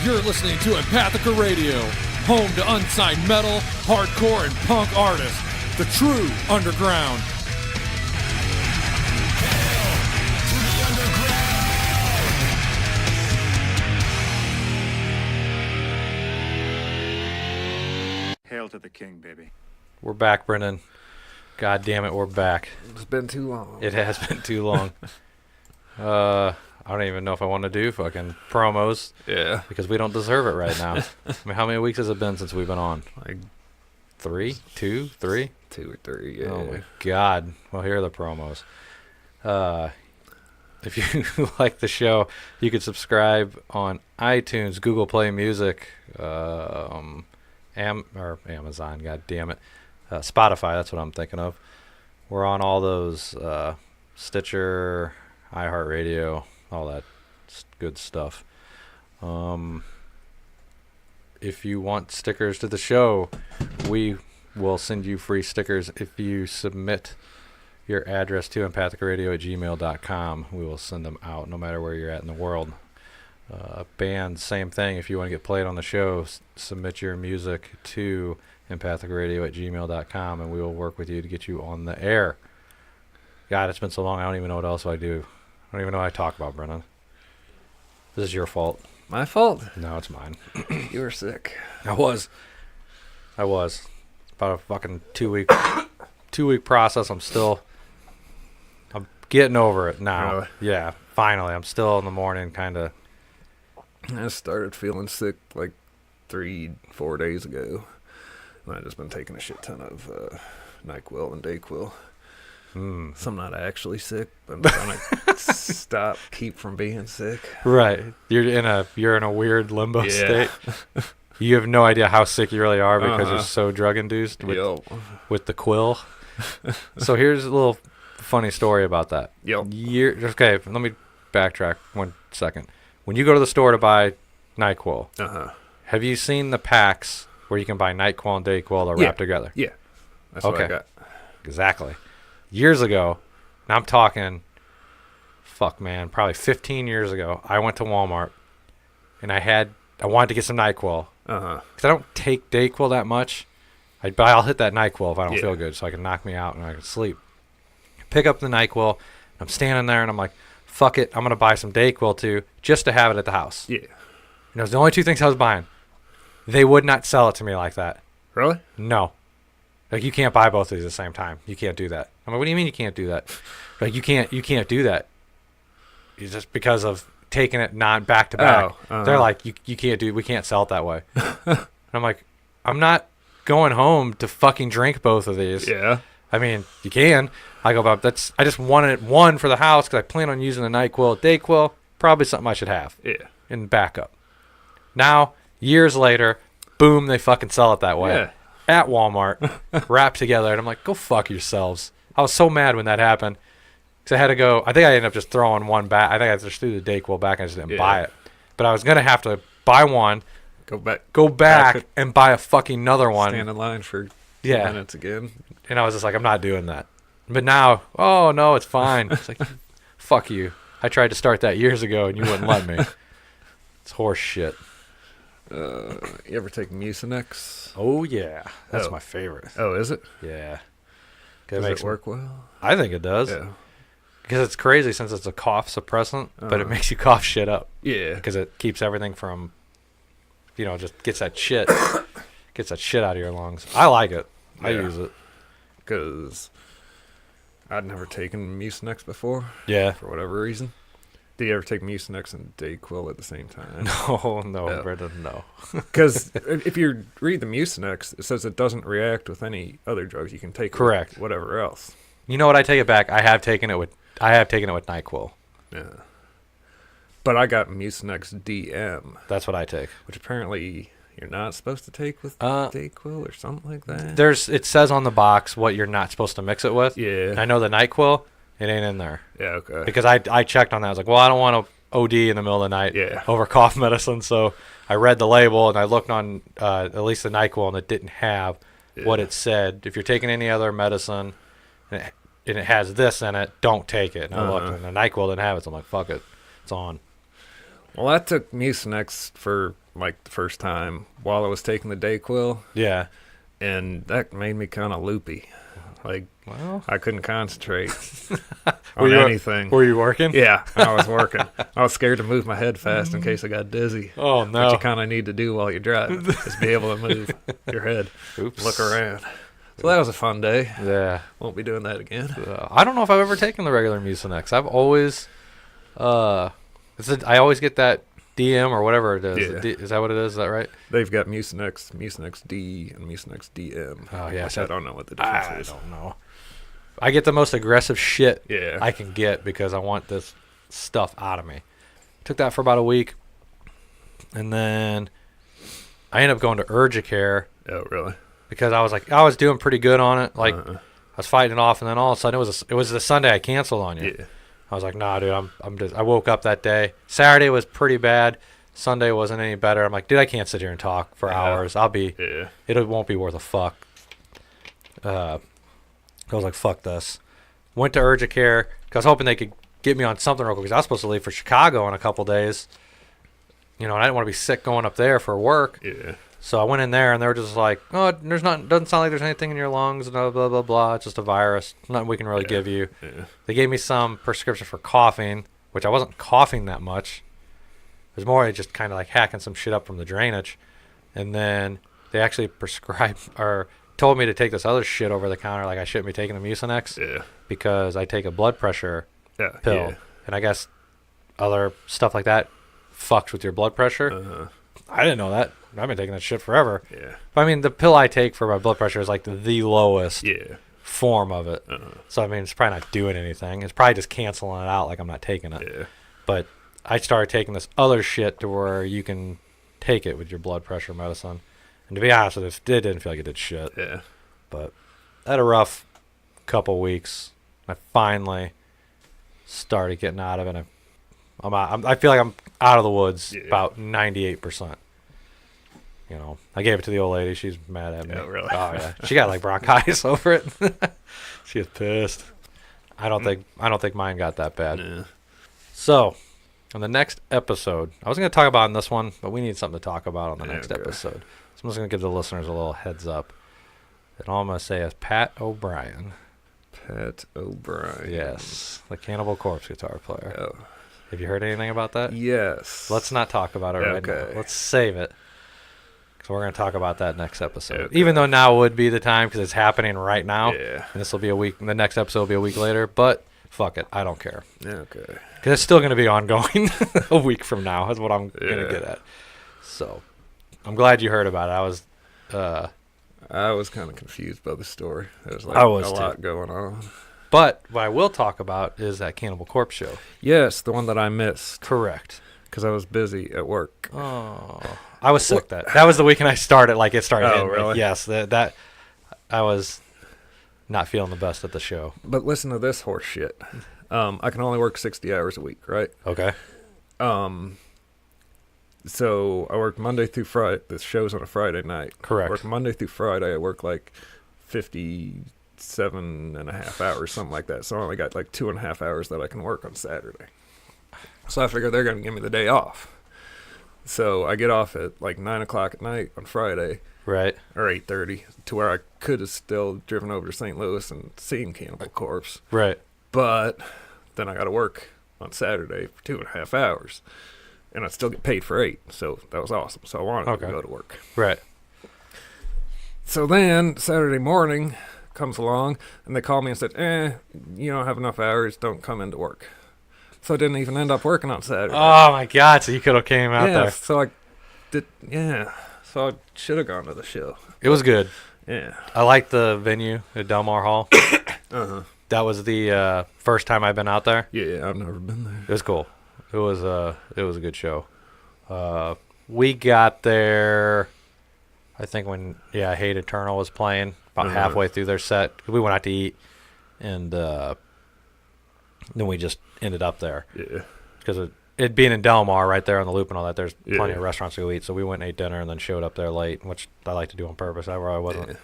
You're listening to Empathica Radio, home to unsigned metal, hardcore, and punk artists. The true underground. Hail to the king, baby. We're back, Brendan. God damn it, we're back. It's been too long. It has been too long. I don't even know if I want to do fucking promos. Yeah. Because we don't deserve it right now. I mean, how many weeks has it been since we've been on? Like 3? 2? 3? 2 or 3, yeah. Oh my God. Well, here are the promos. If you like the show, you could subscribe on iTunes, Google Play Music, or Amazon, God damn it. Spotify, that's what I'm thinking of. We're on all those, Stitcher, iHeartRadio, all that good stuff. If you want stickers to the show, we will send you free stickers if you submit your address to empathicaradio@gmail.com. We will send them out no matter where you're at in the world. Bands, same thing. If you want to get played on the show, submit your music to empathicaradio@gmail.com, and we will work with you to get you on the air. God, it's been so long, I don't even know what else I do. I don't even know what I talk about, Brennan. This is your fault. My fault? No, it's mine. You were sick. I was. About a fucking 2-week process. I'm getting over it now. Really? Yeah, finally. I'm still in the morning, kind of. I started feeling sick like 3-4 days ago. I've just been taking a shit ton of NyQuil and DayQuil. So I'm not actually sick, but I'm trying to keep from being sick. Right. You're in a weird limbo state. You have no idea how sick you really are because you're so drug induced with the quill. So here's a little funny story about that. Okay, let me backtrack 1 second. When you go to the store to buy NyQuil, have you seen the packs where you can buy NyQuil and DayQuil wrapped together? Yeah. That's what I got. Exactly. Years ago, and I'm talking, probably 15 years ago, I went to Walmart, and I wanted to get some NyQuil. Because I don't take DayQuil that much. I'll hit that NyQuil if I don't feel good, so I can knock me out and I can sleep. Pick up the NyQuil, and I'm standing there, and I'm like, fuck it, I'm going to buy some DayQuil too, just to have it at the house. Yeah. And those are the only two things I was buying. They would not sell it to me like that. Really? No. Like, you can't buy both of these at the same time. You can't do that. I'm like, what do you mean you can't do that? Like, you can't do that. It's just because of taking it not back to back. They're like, you can't we can't sell it that way. And I'm like, I'm not going home to fucking drink both of these. Yeah. I mean, you can. I go, but I just wanted one for the house because I plan on using the NyQuil, DayQuil. Probably something I should have. Yeah. In backup. Now, years later, boom, they fucking sell it that way. Yeah. At Walmart, wrapped together, and I'm like, go fuck yourselves. I was so mad when that happened, because I had to go, I think I ended up just throwing one back. I think I just threw the DayQuil back, and I just didn't buy it. But I was going to have to buy one, go back and buy a fucking another one. Stand in line for 2 minutes again. And I was just like, I'm not doing that. But now, oh, no, it's fine. It's like, fuck you. I tried to start that years ago, and you wouldn't let me. It's horse shit. You ever take Mucinex? Oh, yeah. That's my favorite. Oh, is it? Yeah. Does it work well? I think it does. Yeah. Because it's crazy since it's a cough suppressant, but it makes you cough shit up. Yeah. Because it keeps everything from, just gets that shit out of your lungs. I like it. I use it. Because I'd never taken Mucinex before. Yeah. For whatever reason. Did you ever take Mucinex and DayQuil at the same time? No, Brendan, no. Because if you read the Mucinex, it says it doesn't react with any other drugs. You can take Correct. It with whatever else. You know what? I take it back. I have taken it with NyQuil. Yeah. But I got Mucinex DM. That's what I take. Which apparently you're not supposed to take with DayQuil or something like that. It says on the box what you're not supposed to mix it with. Yeah. I know the NyQuil, it ain't in there. Yeah, okay. Because I checked on that. I was like, well, I don't want to OD in the middle of the night over cough medicine. So I read the label and I looked on at least the NyQuil, and it didn't have what it said. If you're taking any other medicine and it has this in it, don't take it. And I looked, and the NyQuil didn't have it, so I'm like, fuck it. It's on. Well, I took Mucinex for like the first time while I was taking the Dayquil, Yeah. and that made me kind of loopy. Like, Well, I couldn't concentrate Were on you- anything. were you working? Yeah, I was working. I was scared to move my head fast in case I got dizzy. Oh, What no. you kind of need to do while you're driving is be able to move your head, Oops. look around. So that was a fun day. Yeah. Won't be doing that again. I don't know if I've ever taken the regular Mucinex. I've always, I always get that DM or whatever it is. Yeah. Is that what it is? Is that right? They've got Mucinex, Mucinex D, and Mucinex DM. Oh, yeah, which so- I don't know what the difference I is. don't know. I get the most aggressive shit Yeah. I can get because I want this stuff out of me. Took that for about a week, and then I ended up going to Urgicare Oh, really? because I was doing pretty good on it. Like Uh-uh. I was fighting it off, and then all of a sudden it was the Sunday I canceled on you. Yeah. I was like, nah, dude, I'm just. I woke up that day. Saturday was pretty bad. Sunday wasn't any better. I'm like, dude, I can't sit here and talk for hours. Yeah. It won't be worth a fuck. I was like, fuck this. Went to Urgicare because I was hoping they could get me on something real quick because I was supposed to leave for Chicago in a couple days. You know, and I didn't want to be sick going up there for work. Yeah. So I went in there and they were just like, oh, doesn't sound like there's anything in your lungs, blah, blah, blah, blah. It's just a virus. Nothing we can really give you. Yeah. They gave me some prescription for coughing, which I wasn't coughing that much. It was more just kind of like hacking some shit up from the drainage. And then they actually prescribed or told me to take this other shit over the counter, like I shouldn't be taking the Mucinex Yeah. because I take a blood pressure Yeah. pill. Yeah. And I guess other stuff like that fucks with your blood pressure. Uh-huh. I didn't know that. I've been taking that shit forever. Yeah. But I mean, the pill I take for my blood pressure is like the lowest Yeah. form of it. Uh-huh. So I mean, it's probably not doing anything. It's probably just canceling it out, like I'm not taking it. Yeah. But I started taking this other shit to where you can take it with your blood pressure medicine. And to be honest with you, it didn't feel like it did shit. Yeah. But I had a rough couple weeks. I finally started getting out of it. I feel like I'm out of the woods Yeah. about 98%. You know, I gave it to the old lady. She's mad at me. Oh, really? Oh yeah, she got like bronchitis over it. She was pissed. I don't think mine got that bad. Yeah. So, on the next episode, I was going to talk about in this one, but we need something to talk about on the next Okay. episode. So I'm just going to give the listeners a little heads up. And all I'm going to say is Pat O'Brien. Pat O'Brien. Yes, the Cannibal Corpse guitar player. Oh. Have you heard anything about that? Yes. Let's not talk about it right now. Okay. Let's save it. Because we're going to talk about that next episode. Okay. Even though now would be the time because it's happening right now. Yeah. And this will be a week. The next episode will be a week later. But fuck it. I don't care. Okay. Because it's still going to be ongoing a week from now. Is what I'm going to Yeah. get at. So I'm glad you heard about it. I was kind of confused by the story. There was like I was a too. lot going on. But what I will talk about is that Cannibal Corpse show. Yes, the one that I missed Correct. because I was busy at work. Oh, I was sick that was the weekend I started. Like it started. Oh, hitting me. really? Yes, that I was not feeling the best at the show. But listen to this horse shit. I can only work 60 hours a week, right? Okay. So I work Monday through Friday. The show's on a Friday night. Correct. I work Monday through Friday. I work like 57.5 hours, something like that. So I only got like 2.5 hours that I can work on Saturday. So I figure they're going to give me the day off. So I get off at like 9 o'clock at night on Friday, Right. or 8:30, to where I could have still driven over to St. Louis and seen Cannibal Corpse. Right. But then I got to work on Saturday for 2.5 hours, and I still get paid for 8. So that was awesome. So I wanted Okay. to go to work. Right. So then Saturday morning comes along, and they call me and said, you don't have enough hours, don't come into work. So I didn't even end up working on Saturday. Oh my God! So you could have came out yeah, there. so I did, yeah. So I should have gone to the show. It was good. Yeah. I liked the venue at Delmar Hall. Uh-huh. That was the first time I've been out there. Yeah, I've never been there. It was cool. It was a good show. We got there, I think when Hate Eternal was playing about Uh-huh. halfway through their set. We went out to eat, and then we just ended up there Yeah. because it being in Delmar right there on the loop and all that. There's plenty Yeah. of restaurants to go eat. So we went and ate dinner and then showed up there late, which I like to do on purpose. I wasn't.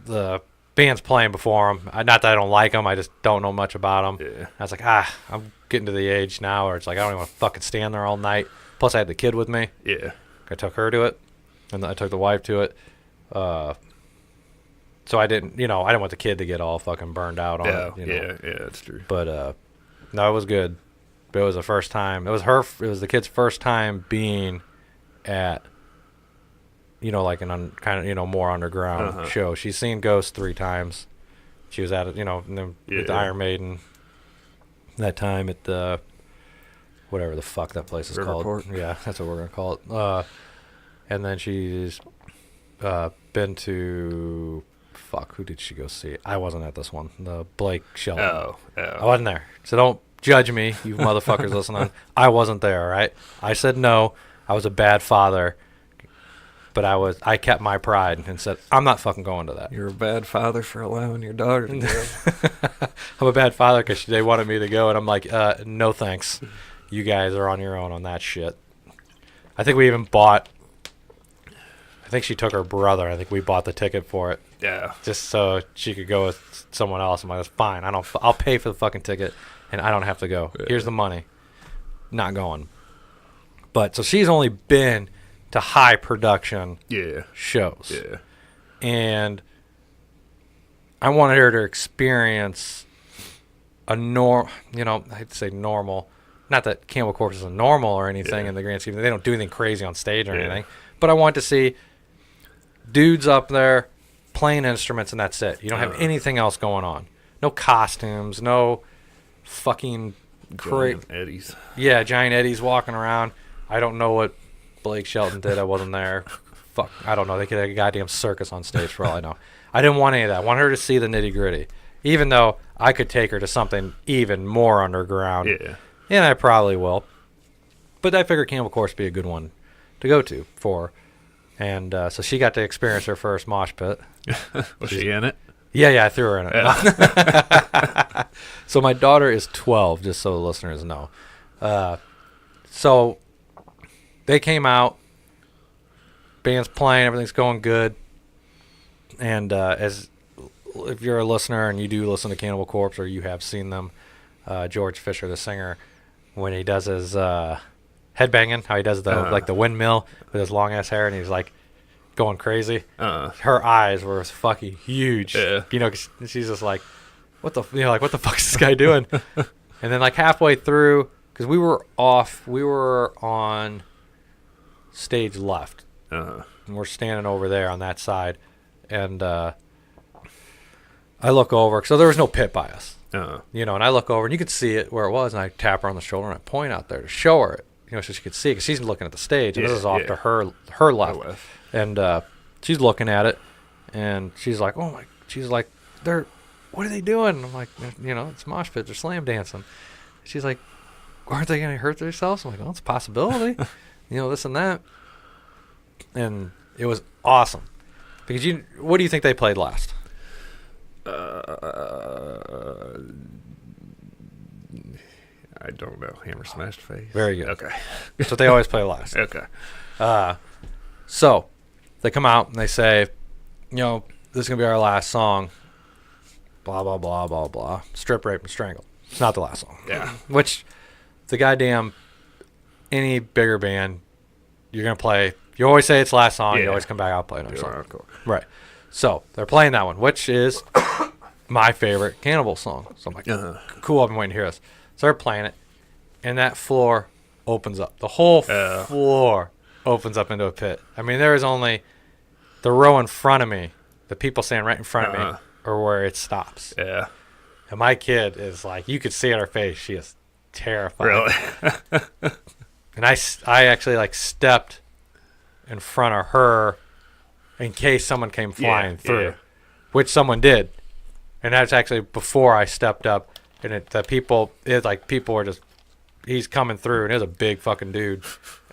The band's playing before them. Not that I don't like them. I just don't know much about them. Yeah. I was like, getting to the age now where it's like I don't even want to fucking stand there all night. Plus, I had the kid with me. Yeah. I took her to it, and I took the wife to it. So I didn't want the kid to get all fucking burned out on it. Yeah, that's true. But no, it was good. But it was the first time. It was the kid's first time being at, like kind of more underground show. She's seen Ghost 3 times. She was at it, with the Iron Maiden. That time at the whatever the fuck that place is Riverport. called. Yeah, that's what we're gonna call it. And then she's been to. Fuck, who did she go see? I wasn't at this one. The Blake Shelton. Oh. I wasn't there. So don't judge me, you motherfuckers listening. I wasn't there, all right? I said no. I was a bad father. But I kept my pride and said, I'm not fucking going to that. You're a bad father for allowing your daughter to go. I'm a bad father because they wanted me to go, and I'm like, no thanks. You guys are on your own on that shit. I think we even bought... I think she took her brother. I think we bought the ticket for it. Yeah. Just so she could go with someone else. I'm like, that's fine. I'll pay for the fucking ticket, and I don't have to go. Yeah. Here's the money. Not going. But so she's only been to high production shows. Yeah. And I wanted her to experience a I'd say normal. Not that Cannibal Corpse is a normal or anything in the grand scheme. They don't do anything crazy on stage or anything. But I wanted to see dudes up there playing instruments, and that's it. You don't have anything else going on. No costumes, no fucking Giant Eddies. Yeah, giant Eddies walking around. I don't know what Blake Shelton did. I wasn't there. Fuck, I don't know. They could have a goddamn circus on stage for all I know. I didn't want any of that. I wanted her to see the nitty gritty, even though I could take her to something even more underground. Yeah. And I probably will. But I figured Cannibal Corpse would be a good one to go to for. And so she got to experience her first mosh pit. Was she in it? Yeah, I threw her in it. Yeah. So my daughter is 12, just so the listeners know. So they came out, band's playing, everything's going good. And if you're a listener and you do listen to Cannibal Corpse or you have seen them, George Fisher, the singer, when he does his headbanging, how he does the windmill with his long ass hair, and he's like going crazy. Her eyes were fucking huge. Yeah. 'Cause she's just like, what the fuck is this guy doing? And then like halfway through, because we were on stage left. And we're standing over there on that side, and I look over, so there was no pit by us. And I look over, and you could see it where it was, and I tap her on the shoulder, and I point out there to show her it, so she could see it, because she's looking at the stage, and this is off to her left. And she's looking at it, and she's like, oh my, she's like, what are they doing? I'm like, it's mosh pit, they're slam dancing. She's like, aren't they going to hurt themselves? I'm like, well, it's a possibility, this and that. And it was awesome, because what do you think they played last? I don't know. Hammer Smashed Face. Very good. Okay. That's what they always play last. Okay. So they come out and they say, this is going to be our last song. Blah, blah, blah, blah, blah. Strip, rape, and strangle. It's not the last song. Yeah. Which, the goddamn, any bigger band, you're going to play. You always say it's the last song. You always come back out and play another song. Cool. Right. So they're playing that one, which is my favorite Cannibal song. So I'm like, cool, I've been waiting to hear this. So they're playing it, and that floor opens up. The whole floor opens up into a pit. I mean, there is only the row in front of me, the people standing right in front of me, or where it stops. Yeah. And my kid is like, you could see in her face, she is terrified. Really? And I actually like stepped in front of her in case someone came flying through, which someone did. And that's actually before I stepped up. And people were just, he's coming through, and it was a big fucking dude.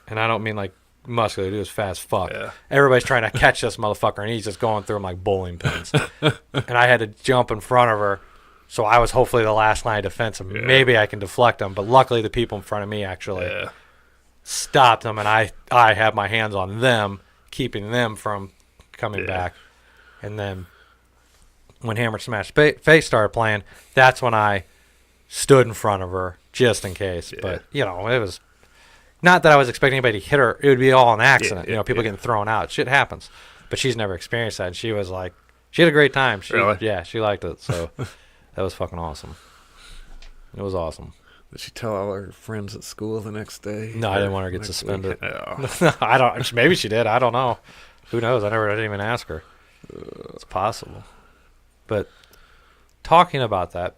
And I don't mean like muscular, dude was fast as fuck. Yeah. Everybody's trying to catch this motherfucker, and he's just going through them like bowling pins. And I had to jump in front of her, so I was hopefully the last line of defense, and maybe I can deflect them. But luckily, the people in front of me actually stopped them, and I had my hands on them, keeping them from coming back. And then when Hammer Smash Face started playing, that's when I stood in front of her just in case. Yeah. But, you know, it was not that I was expecting anybody to hit her. It would be all an accident. Yeah, you know, people yeah. getting thrown out. Shit happens. But she's never experienced that. And she was like, she had a great time. Really? Yeah, she liked it. So that was fucking awesome. It was awesome. Did she tell all her friends at school the next day? No, I didn't want her to get Next suspended. week? Oh. I don't. Maybe she did. I don't know. Who knows? I didn't even ask her. It's possible. But talking about that,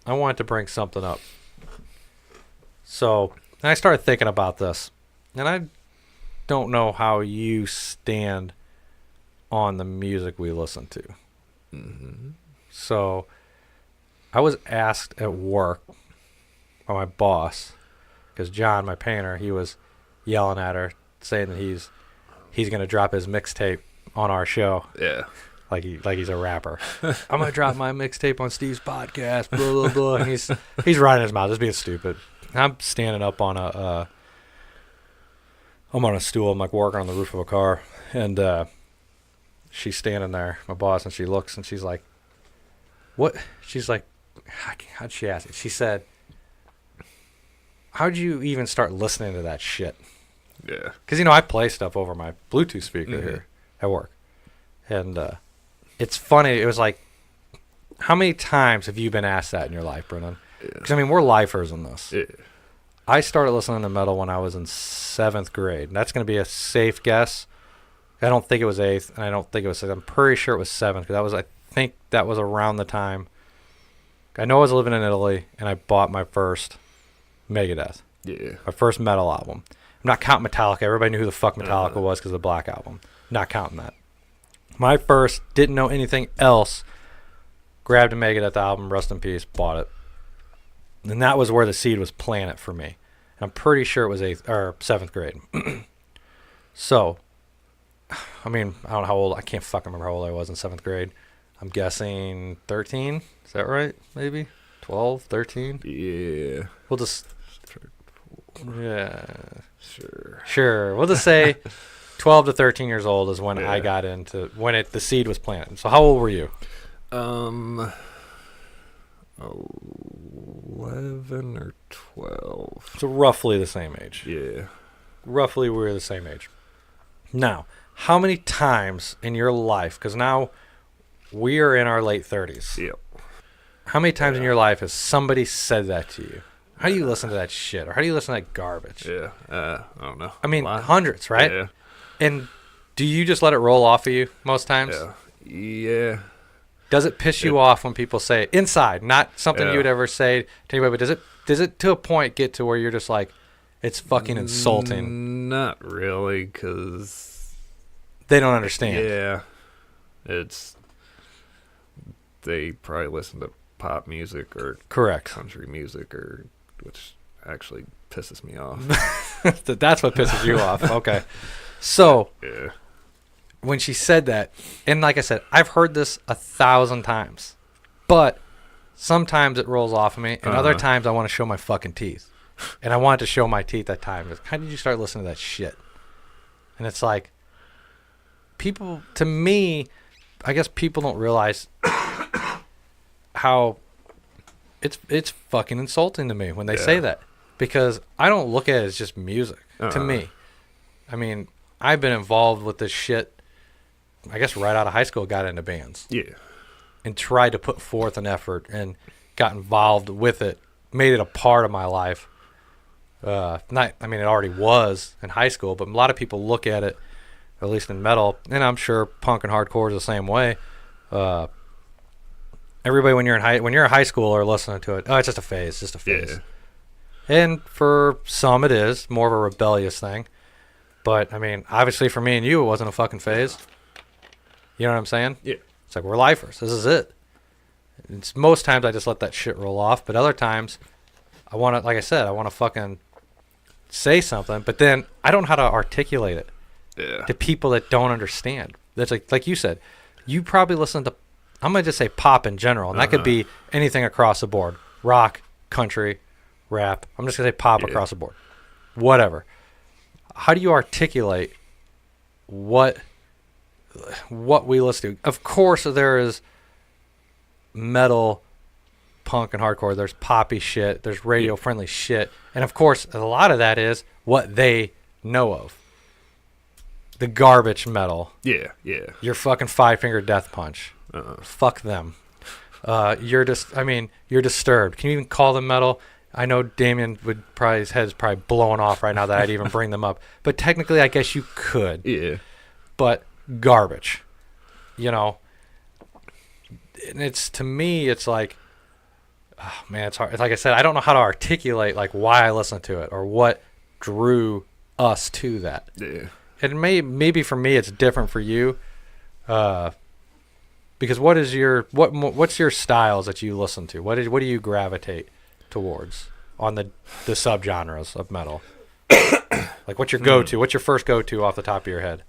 I wanted to bring something up. So I started thinking about this, and I don't know how you stand on the music we listen to. Mm-hmm. So I was asked at work by my boss, because John, my painter, he was yelling at her, saying that he's going to drop his mixtape on our show. Yeah. Like he's a rapper. I'm gonna drop my mixtape on Steve's podcast. Blah blah blah. And he's running his mouth, just being stupid. I'm standing up on I'm on a stool. I'm like working on the roof of a car, and she's standing there, my boss, and she looks and she's like, "What?" She's like, "How'd she ask it?" She said, "How'd you even start listening to that shit?" Yeah. Because, you know, I play stuff over my Bluetooth speaker here at work. And it's funny. It was like, how many times have you been asked that in your life, Brennan? Because, I mean, we're lifers in this. Yeah. I started listening to metal when I was in 7th grade. And that's going to be a safe guess. I don't think it was 8th, and I don't think it was 6th. I'm pretty sure it was 7th. Because I think that was around the time. I know I was living in Italy, and I bought my first Megadeth. Yeah. My first metal album. I'm not counting Metallica. Everybody knew who the fuck Metallica was because of the Black Album. Not counting that. My first, didn't know anything else, grabbed a Megadeth album, rest in peace, bought it. And that was where the seed was planted for me. And I'm pretty sure it was 8th or 7th grade. So, I mean, I don't know how old, I can't fucking remember how old I was in 7th grade. I'm guessing 13. Is that right? Maybe 12, 13. Yeah. We'll just, yeah. Sure. We'll just say 12 to 13 years old is when I Yeah. got into, the seed was planted. So how old were you? 11 or 12. So roughly the same age. Yeah. Roughly we were the same age. Now, how many times in your life, because now we are in our late 30s. Yep. How many times in your life has somebody said that to you? How do you listen to that shit? Or how do you listen to that garbage? Yeah. I don't know. I mean, A lot. hundreds, right? Yeah. And do you just let it roll off of you most times? Yeah. Yeah. Does it piss you off when people say it? Inside, not something Yeah. you would ever say to anybody, but does it to a point get to where you're just like, it's fucking insulting? Not really, because They don't understand. yeah, they probably listen to pop music or Correct. country music, or which actually pisses me off. That's what pisses you off. Okay. So Yeah. when she said that, and like I said, I've heard this 1,000 times, but sometimes it rolls off of me, and other times I want to show my fucking teeth. And I wanted to show my teeth that time. How did you start listening to that shit? And it's like, people, to me, I guess people don't realize how it's fucking insulting to me when they say Yeah. that, because I don't look at it as just music to me. I mean, I've been involved with this shit. I guess right out of high school, got into bands Yeah. and tried to put forth an effort and got involved with it, made it a part of my life. I mean, it already was in high school, but a lot of people look at it, at least in metal, and I'm sure punk and hardcore is the same way. Everybody, when you're a high schooler listening to it, oh, it's just a phase, just a phase. Yeah. And for some, it is more of a rebellious thing. But I mean, obviously for me and you, it wasn't a fucking phase. You know what I'm saying? Yeah. It's like, we're lifers. This is it. It's most times I just let that shit roll off, but other times I want to, like I said, I want to fucking say something, but then I don't know how to articulate it Yeah. to people that don't understand. That's like you said, you probably listen to, I'm going to just say pop in general, and that could be anything across the board. Rock, country, rap. I'm just going to say pop across the board. Whatever. How do you articulate what we listen to? Of course, there is metal punk and hardcore. There's poppy shit. There's radio friendly shit. And of course, a lot of that is what they know of. The garbage metal. Yeah, yeah. Your fucking Five Finger Death Punch. Fuck them. You're Disturbed. Can you even call them metal? I know Damien would probably, his head's probably blowing off right now that I'd even bring them up. But technically, I guess you could. Yeah. But garbage. You know? And it's, to me, it's like, oh man, it's hard. It's like I said, I don't know how to articulate like why I listen to it or what drew us to that. Yeah. And maybe for me it's different for you, because what's your styles that you listen to? What do you gravitate towards on the subgenres of metal? Like what's your go-to? What's your first go-to off the top of your head?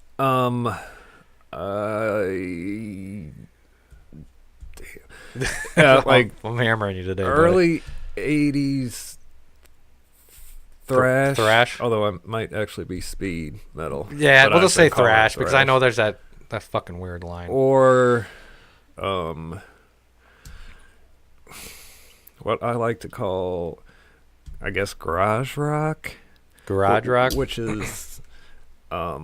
Like I'm hammering you today. early 80s thrash. Thrash? Although I might actually be speed metal. Yeah, but we'll I just say call it thrash because I know there's that fucking weird line. Or what I like to call, I guess, garage rock. Garage rock? Which is like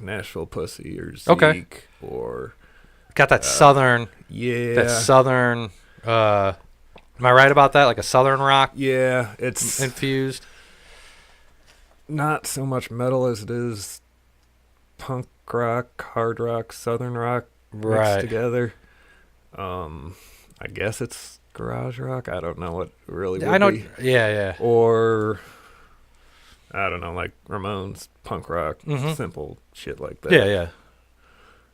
Nashville Pussy or Zeke Okay. or Got that southern, am I right about that? Like a southern rock Yeah, it's infused? not so much metal as it is punk rock, hard rock, southern rock mixed Right. together. I guess it's garage rock. I don't know what it really would I know. be. Yeah. Or I don't know, like Ramones, punk rock, Mhm. simple shit like that. Yeah.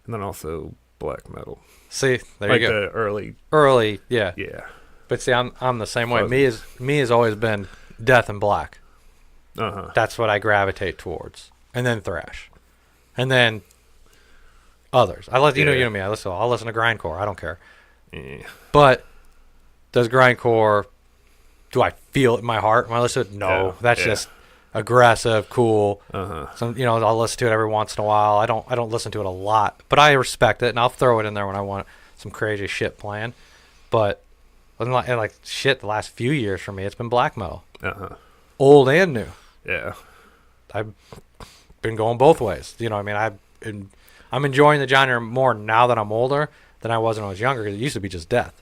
And then also black metal, See, there like you go. the early. Early, yeah. Yeah. But see, I'm the same way. Fuzzy. Me has always been death and black. Uh-huh. That's what I gravitate towards, and then thrash, and then others. You know me. I'll listen to grindcore. I don't care. Yeah. But does grindcore? Do I feel it in my heart when I listen to it? No, Yeah, that's yeah. just aggressive, cool. Uh-huh. Some, I'll listen to it every once in a while. I don't listen to it a lot, but I respect it, and I'll throw it in there when I want some crazy shit playing. But and like shit, the last few years for me, it's been black metal, Uh-huh. old and new. Yeah. I've been going both ways. You know, what I mean, I'm enjoying the genre more now that I'm older than I was when I was younger, because it used to be just death.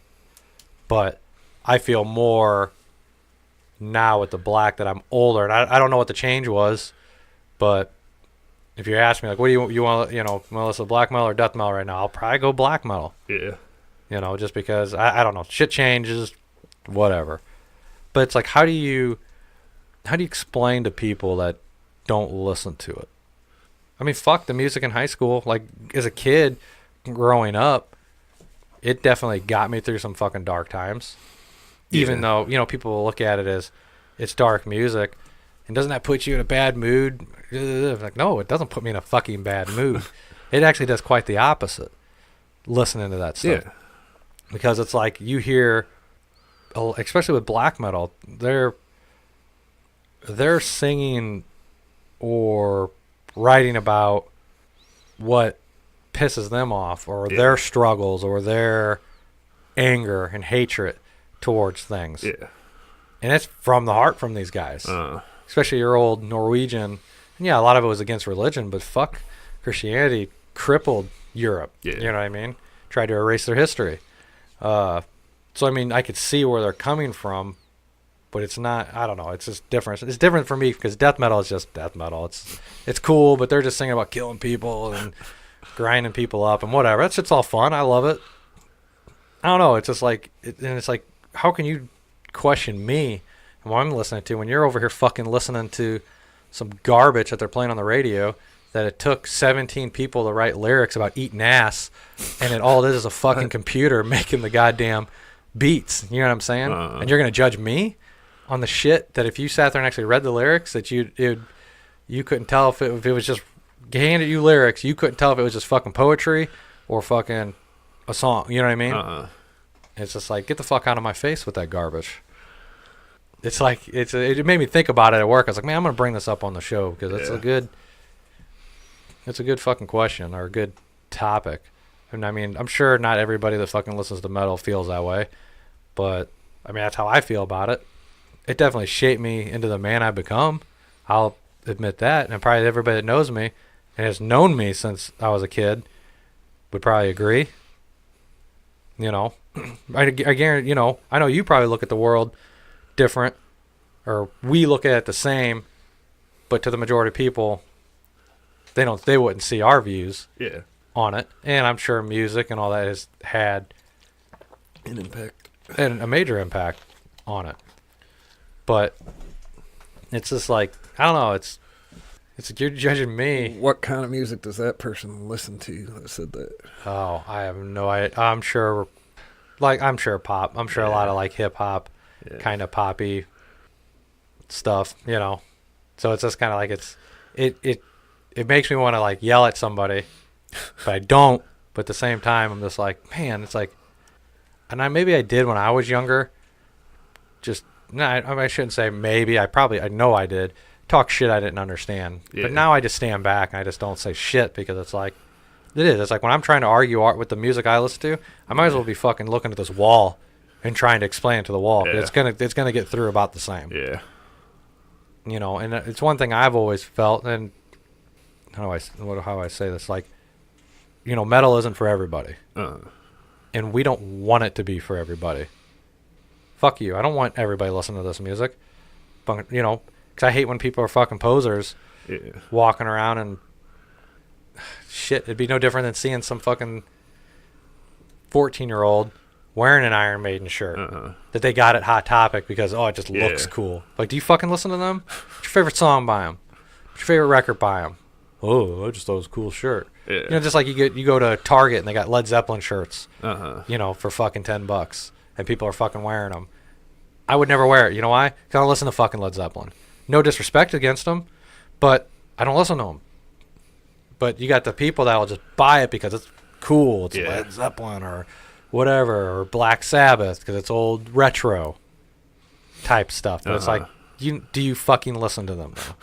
But I feel more now with the black that I'm older, and I don't know what the change was, but if you ask me, like, what do you want to listen to black metal or death metal right now, I'll probably go black metal. Yeah. Just because I don't know, shit changes, whatever. But it's like, how do you explain to people that don't listen to it? I mean, fuck the music in high school. Like, as a kid growing up, it definitely got me through some fucking dark times. Even though, people will look at it as it's dark music. And doesn't that put you in a bad mood? Like, no, it doesn't put me in a fucking bad mood. It actually does quite the opposite, listening to that stuff. Yeah. Because it's like you hear, especially with black metal, they're singing or writing about what pisses them off, or their struggles, or their anger and hatred towards things. Yeah. And it's from the heart from these guys. Especially your old Norwegian. And yeah, a lot of it was against religion, but fuck, Christianity crippled Europe. Yeah. You know what I mean? Tried to erase their history. So, I mean, I could see where they're coming from, but it's not, I don't know, it's just different. It's different for me because death metal is just death metal. It's cool, but they're just singing about killing people and grinding people up and whatever. That shit's all fun. I love it. I don't know. It's just like, and it's like, how can you question me and what I'm listening to when you're over here fucking listening to some garbage that they're playing on the radio that it took 17 people to write lyrics about eating ass, and it all is a fucking computer making the goddamn beats. You know what I'm saying? And you're going to judge me on the shit that if you sat there and actually read the lyrics that you couldn't tell if it was just handed you lyrics, you couldn't tell if it was just fucking poetry or fucking a song. You know what I mean? It's just like, get the fuck out of my face with that garbage. It's like, it made me think about it at work. I was like, man, I'm going to bring this up on the show because it's a good fucking question or a good topic. And I mean, I'm sure not everybody that fucking listens to metal feels that way, but I mean, that's how I feel about it. It definitely shaped me into the man I've become. I'll admit that. And probably everybody that knows me and has known me since I was a kid would probably agree. You know, I guarantee, you know, I know you probably look at the world different, or we look at it the same, but to the majority of people, they wouldn't see our views on it. And I'm sure music and all that has had an impact and a major impact on it. But it's just like, I don't know, it's you're judging me. What kind of music does that person listen to that said that? Oh, I have no idea. I'm sure pop. I'm sure a lot of like hip hop, kind of poppy stuff, you know. So it's just kind of like it makes me want to like yell at somebody, but I don't. But at the same time, I'm just like, man, it's like, and maybe I did when I was younger. Just no, I shouldn't say maybe. I know I did. Talk shit I didn't understand. Yeah. But now I just stand back and I just don't say shit because it's like, it's like when I'm trying to argue art with the music I listen to, I might as well be fucking looking at this wall and trying to explain it to the wall. Yeah. It's gonna get through about the same. Yeah. You know, and it's one thing I've always felt, and how I say this, like, you know, metal isn't for everybody, and we don't want it to be for everybody. Fuck you. I don't want everybody listening to this music. You know, because I hate when people are fucking posers walking around and shit. It'd be no different than seeing some fucking 14-year-old wearing an Iron Maiden shirt that they got at Hot Topic because, it just looks cool. Like, do you fucking listen to them? What's your favorite song by them? What's your favorite record by them? Oh, I just thought it was a cool shirt. Yeah. You know, just like you go to Target and they got Led Zeppelin shirts, you know, for fucking $10, and people are fucking wearing them. I would never wear it. You know why? Because I don't listen to fucking Led Zeppelin. No disrespect against them, but I don't listen to them. But you got the people that will just buy it because it's cool. It's Led Zeppelin or whatever, or Black Sabbath because it's old retro type stuff. But it's like, do you fucking listen to them though?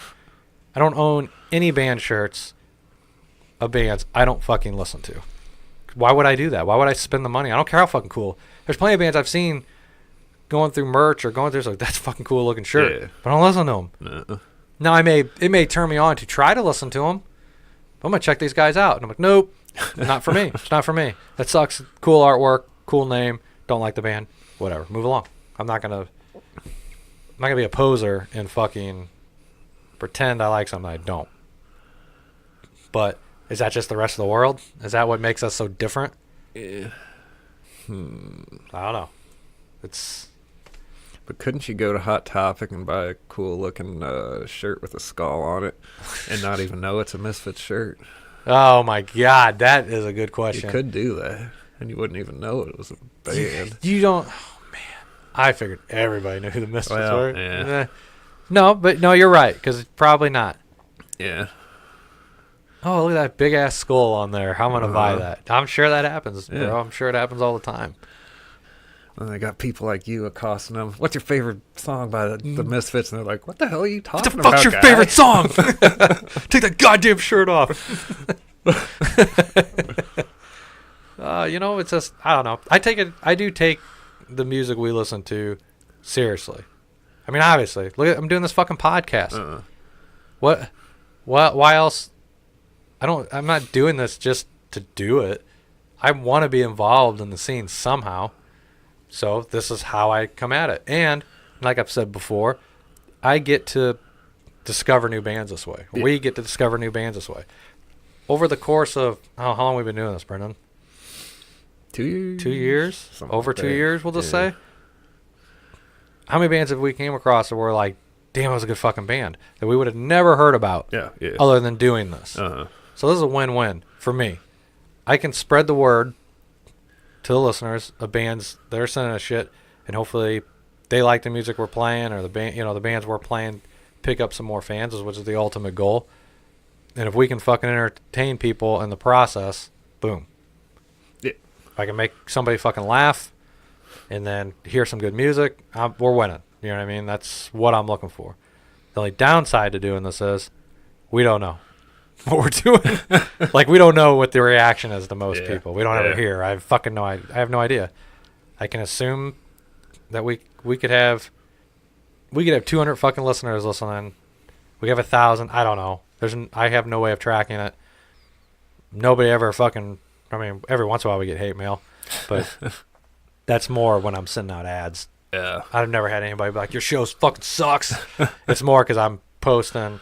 I don't own any band shirts of bands I don't fucking listen to. Why would I do that? Why would I spend the money? I don't care how fucking cool. There's plenty of bands I've seen going through merch or going through, like, that's a fucking cool looking shirt, but I don't listen to them. No. Now it may turn me on to try to listen to them, but I'm gonna check these guys out, and I'm like, nope, not for me. It's not for me. That sucks. Cool artwork, cool name. Don't like the band. Whatever. Move along. I'm not gonna be a poser and fucking pretend I like something I don't. But is that just the rest of the world? Is that what makes us so different? Yeah. I don't know. But couldn't you go to Hot Topic and buy a cool-looking shirt with a skull on it and not even know it's a Misfits shirt? Oh, my God. That is a good question. You could do that, and you wouldn't even know it was a band. You don't... Oh, man. I figured everybody knew who the Misfits were. Yeah. No, you're right, because it's probably not. Yeah. Oh, look at that big-ass skull on there. How am I going to buy that? I'm sure that happens, bro. I'm sure it happens all the time. And they got people like you accosting them. What's your favorite song by the Misfits? And they're like, what the hell are you talking about, What the fuck's your favorite song? Take that goddamn shirt off. You know, it's just, I don't know. I do take the music we listen to seriously. I mean, obviously. I'm doing this fucking podcast. Why else? I'm not doing this just to do it. I want to be involved in the scene somehow. So this is how I come at it. And like I've said before, I get to discover new bands this way. Yeah. We get to discover new bands this way. Over the course of, how long have we been doing this, Brendan? 2 years? 2 years? Over like 2 years, we'll just say? How many bands have we came across that were like, damn, it was a good fucking band that we would have never heard about other than doing this? So this is a win-win for me. I can spread the word to the listeners of bands that are sending us shit, and hopefully they like the music we're playing, or the bands we're playing pick up some more fans, which is the ultimate goal. And if we can fucking entertain people in the process, boom. Yeah. If I can make somebody fucking laugh and then hear some good music, we're winning. You know what I mean? That's what I'm looking for. The only downside to doing this is we don't know. what we're doing. Like, we don't know what the reaction is to most Yeah. people. We don't ever Yeah. hear. I have no idea. I can assume that we could have 200 fucking listeners listening. We have 1,000. I don't know. I have no way of tracking it. Nobody ever fucking. I mean, every once in a while we get hate mail, but that's more when I'm sending out ads. Yeah. I've never had anybody be like, your show fucking sucks. It's more because I'm posting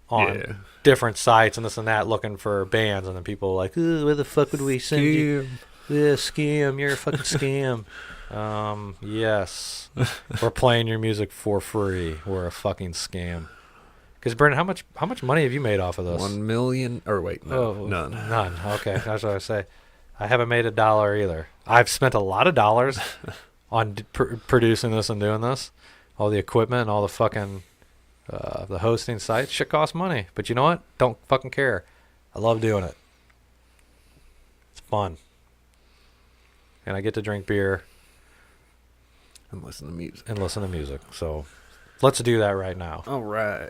on different sites and this and that looking for bands, and then people are like, ooh, where the fuck would we send you? Yeah, scam. You're a fucking scam. Yes. We're playing your music for free. We're a fucking scam. Because, Brendan, how much money have you made off of this? 1 million, or wait, no, none. None. Okay, that's what I say. I haven't made $1 either. I've spent a lot of dollars on producing this and doing this. All the equipment and all the fucking the hosting sites. Shit costs money. But you know what? Don't fucking care. I love doing it. It's fun. And I get to drink beer And listen to music. and listen to music. So let's do that right now. All right.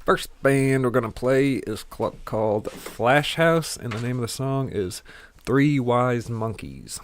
First band we're going to play is called Flash House, and the name of the song is Three Wise Monkeys.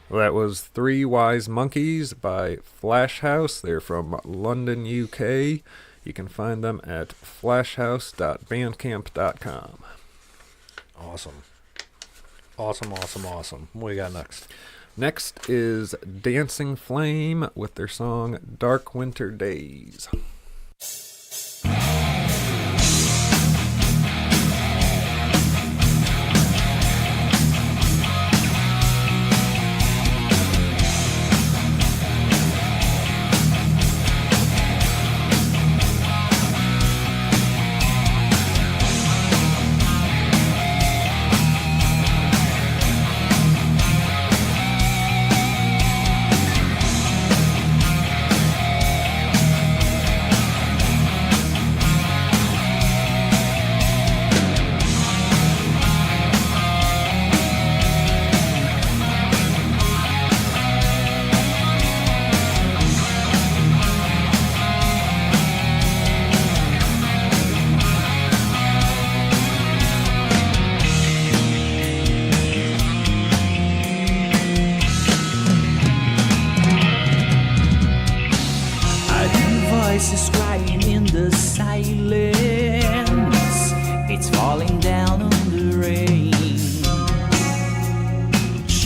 That was Three Wise Monkeys by Flash House. They're from London, UK. You can find them at flashhouse.bandcamp.com. Awesome. Awesome. What do we got next? Next is Dancing Flame with their song Dark Winter Days.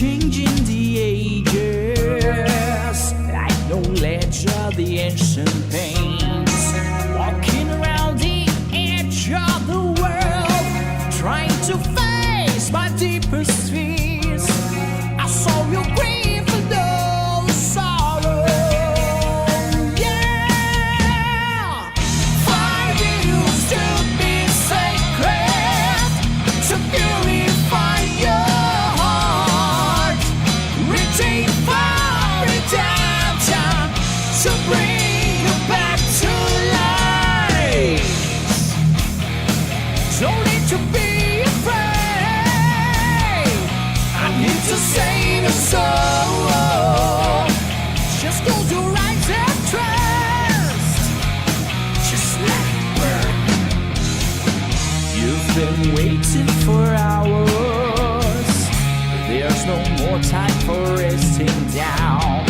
changing the ages, acknowledge all the ancient pains, walking around the edge of the world, trying to face my deepest fears. I saw your grief and all the sorrow. Yeah, fire used to be sacred, to purify your heart, reaching for redemption, to bring you back to life. Don't need to be afraid, I'm here to save your soul. Just close your eyes and trust, just let it burn. You've been waiting for hours, there's no more time for resting down.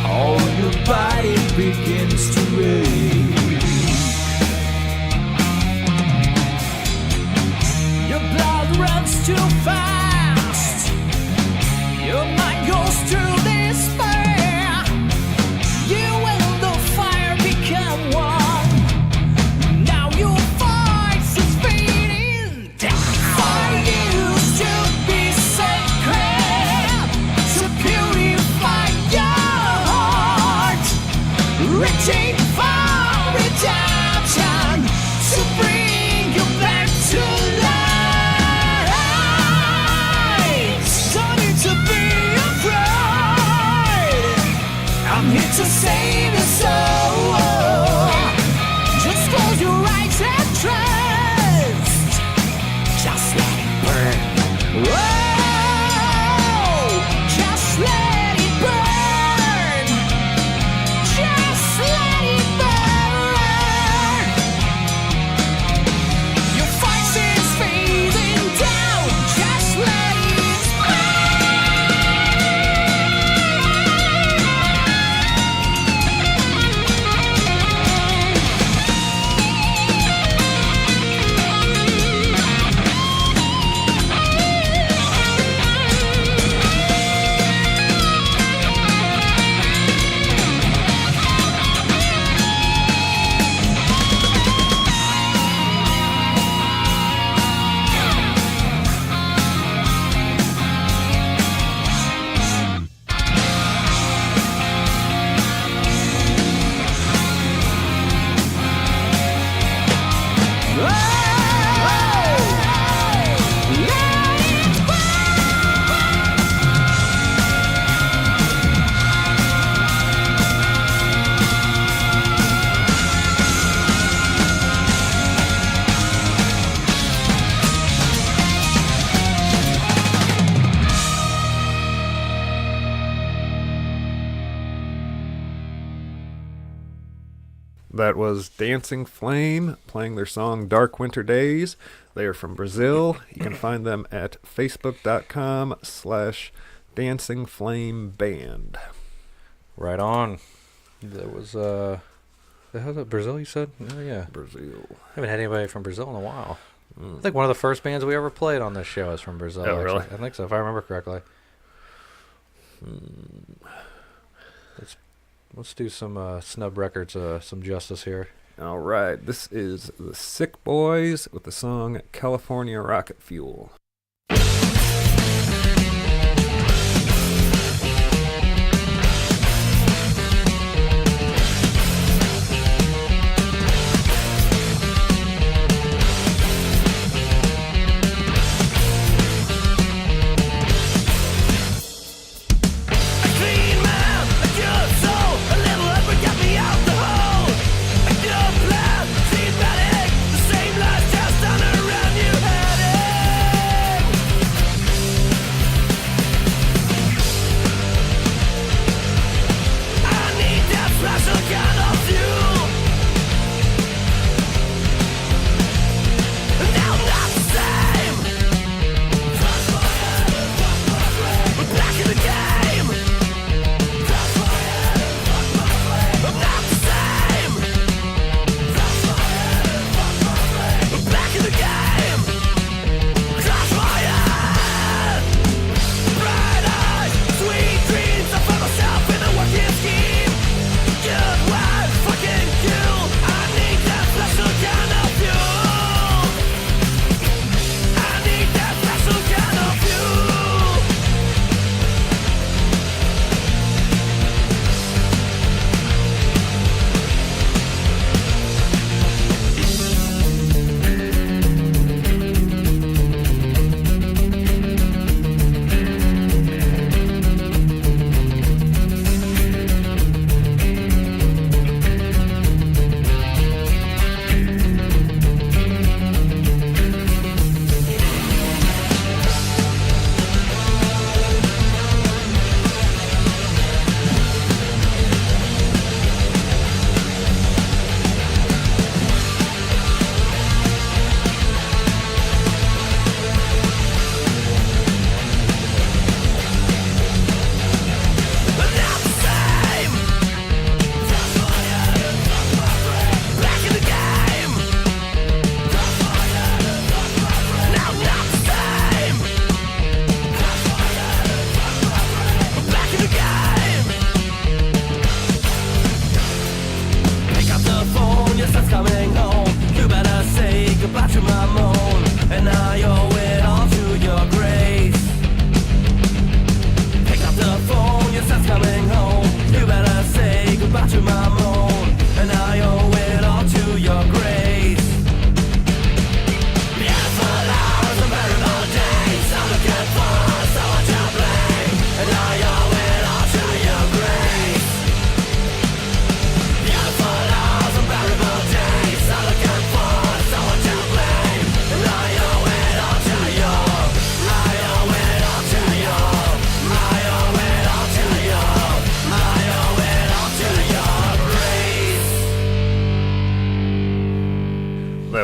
All your body begins to ache. Your blood runs too fast, your mind goes through despair. You and the fire become one. Now your voice is fading down. Fire used to be sacred, to purify your heart, reaching for redemption, to bring you back to life. Don't need to be afraid, I'm here to save your soul. Just close your eyes and trust, just let it burn. Whoa, just let it burn, just let it burn. Your voice is fading down, just let it That was Dancing Flame playing their song Dark Winter Days. They are from Brazil. You can find them at facebook.com/dancingflameband. Right on. That was the hell's that, Brazil you said? Oh yeah. Brazil. Haven't had anybody from Brazil in a while. I think one of the first bands we ever played on this show is from Brazil. Oh, really? I think so, if I remember correctly. Let's do some Snub Records, some justice here. All right, this is the Sick Boys with the song California Rocket Fuel. Same lies just on around you headed.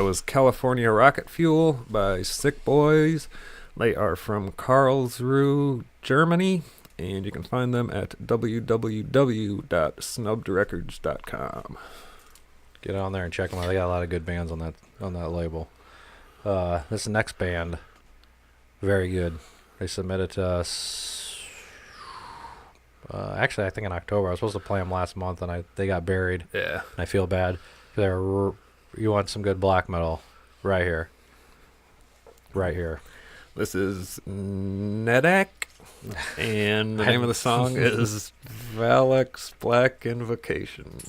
was California Rocket Fuel by Sick Boys. They are from Karlsruhe, Germany, and you can find them at www.snubbedrecords.com. Get on there and check them out. They got a lot of good bands on that label. This next band, very good. They submitted to us. Actually, I think in October. I was supposed to play them last month, and they got buried. Yeah. And I feel bad. You want some good black metal, right here. Right here. This is Nedak, and the name of the song is Valak's Black Invocation.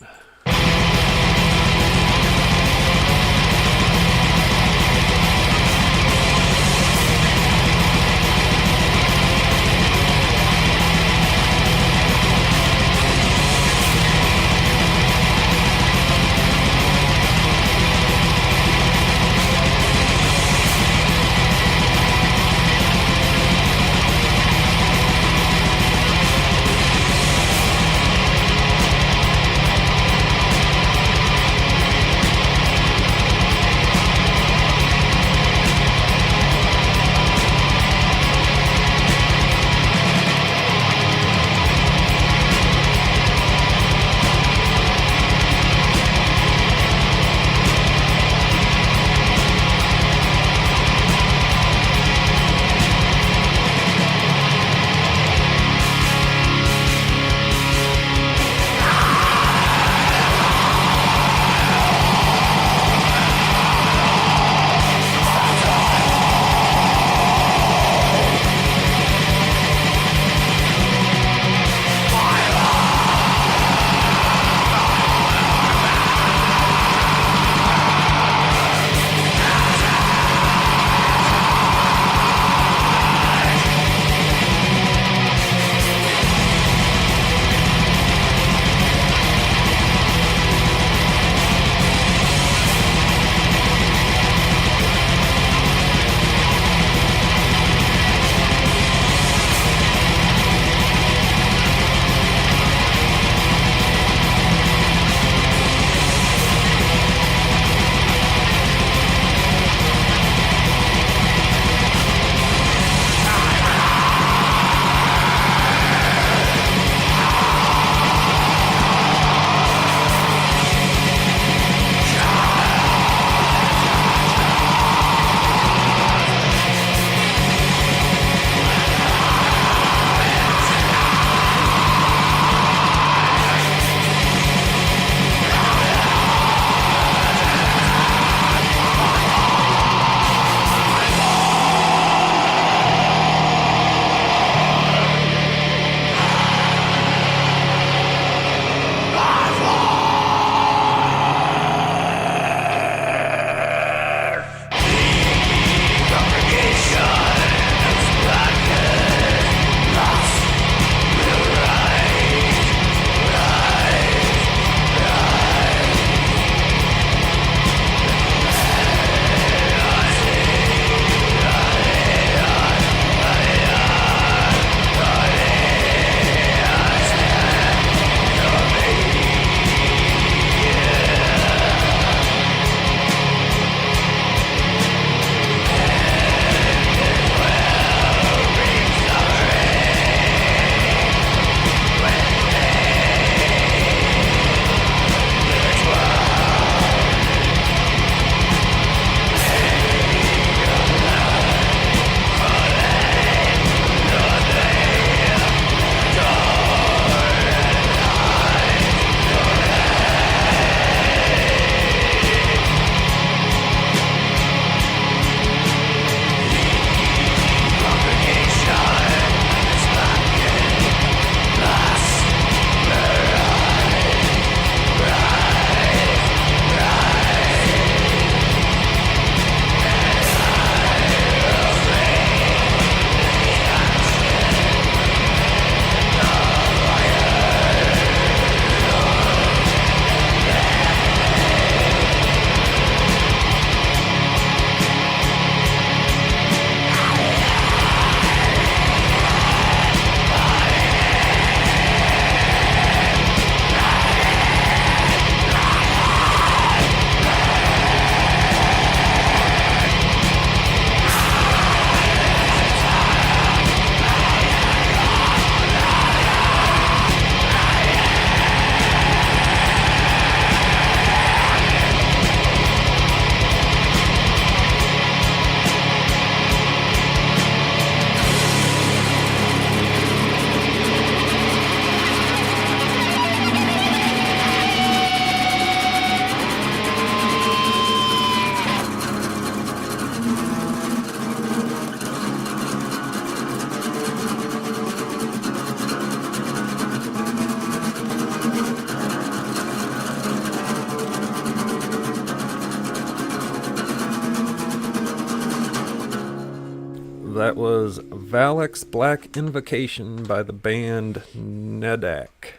was Valek's Black Invocation by the band Nedak.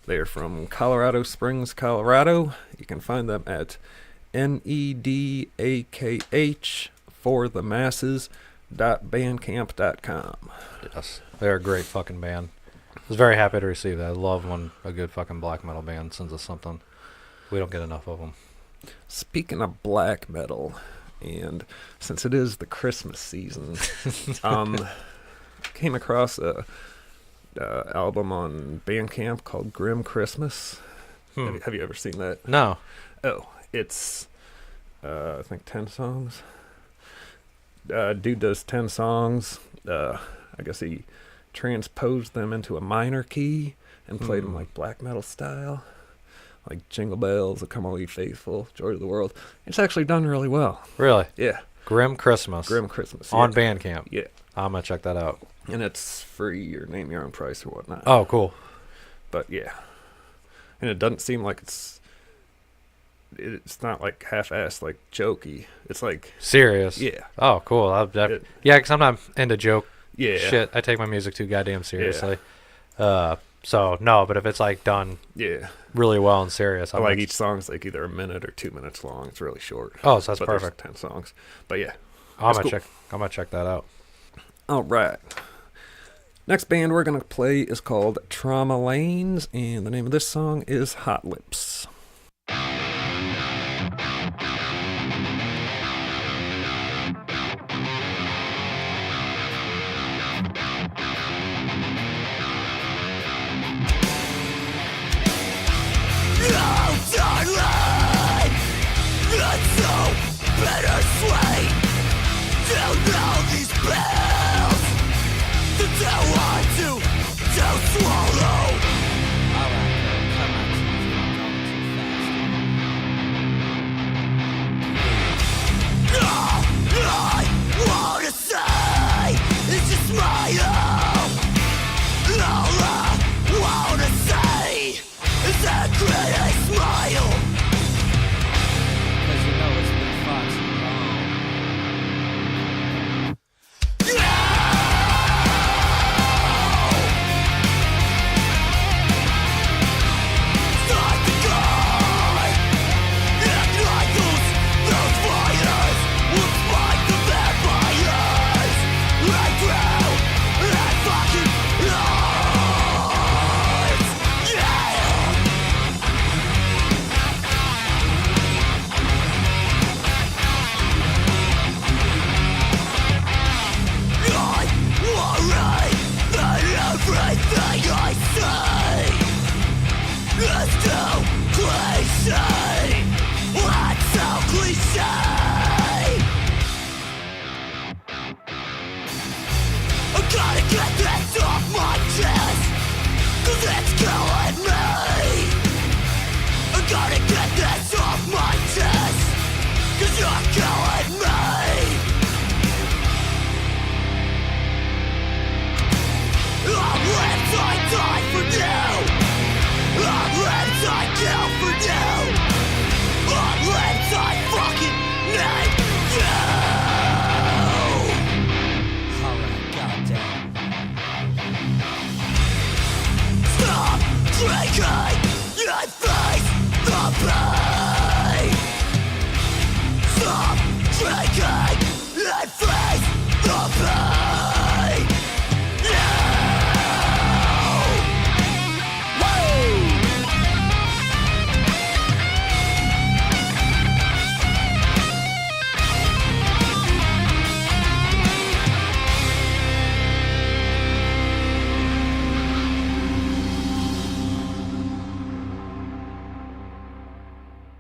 They're from Colorado Springs, Colorado. You can find them at NEDAKH for the masses.bandcamp.com. Yes, they're a great fucking band. I was very happy to receive that. I love when a good fucking black metal band sends us something. We don't get enough of them. Speaking of black metal, and since it is the Christmas season, came across a album on Bandcamp called Grim Christmas. Have you ever seen that? No. Oh, it's I think 10 songs. Dude does 10 songs. I guess he transposed them into a minor key and played them like black metal style, like Jingle Bells, O Come All Ye Faithful, Joy of the World. It's actually done really well. Really? Yeah. Grim Christmas. Grim Christmas. On yeah. Bandcamp. Yeah. I'm going to check that out. And it's free or name your own price or whatnot. Oh, cool. But yeah. And it doesn't seem like it's not like half-assed, like jokey. It's like Serious? Yeah. Oh, cool. Yeah, because I'm not into joke Yeah. shit. I take my music too goddamn seriously. So, no, but if it's like done Yeah. really well and serious. I like each song's like either a minute or 2 minutes long. It's really short. Oh, so that's But there's perfect. 10 songs. But yeah. I'm That's going to check that out. All right. Next band we're going to play is called Trauma Lanes, and the name of this song is Hot Lips.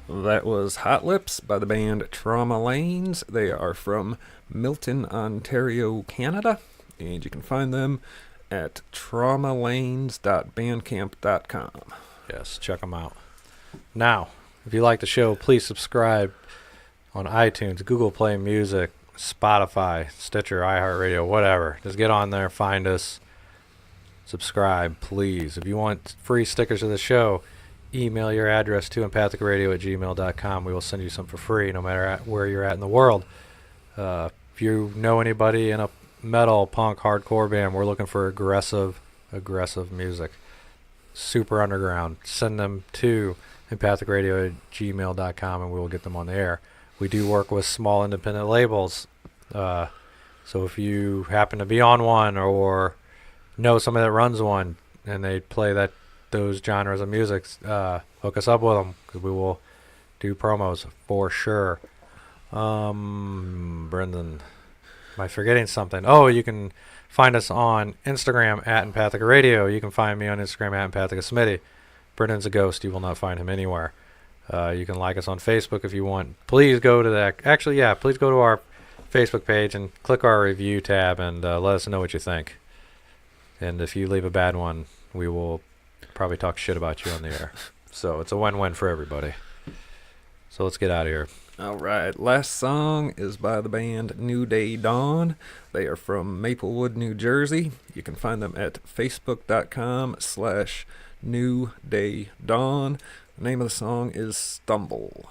That was Hot Lips by the band Trauma Lanes. They are from Milton, Ontario, Canada, and you can find them at traumalanes.bandcamp.com. Yes, check them out. Now, if you like the show, please subscribe on iTunes, Google Play Music, Spotify, Stitcher, iHeartRadio, whatever. Just get on there, find us, subscribe, please. If you want free stickers of the show, email your address to empathicradio@gmail.com. We will send you some for free, no matter where you're at in the world. If you know anybody in a metal, punk, hardcore band. We're looking for aggressive music. Super underground. Send them to empathicradio@gmail.com and we will get them on the air. We do work with small independent labels. So if you happen to be on one or know somebody that runs one and they play those genres of music, hook us up with them because we will do promos for sure. Brendan, am I forgetting something? Oh, you can find us on Instagram at Empathica Radio. You can find me on Instagram at Empathica Smitty. Brendan's a ghost. You will not find him anywhere. You can like us on Facebook if you want. Please go to that. Actually, yeah, please go to our Facebook page and click our review tab and let us know what you think. And if you leave a bad one, we will probably talk shit about you on the air. So it's a win-win for everybody. So let's get out of here. All right, last song is by the band New Day Dawn. They are from Maplewood, New Jersey. You can find them at facebook.com/New Day Dawn. The name of the song is Stumble.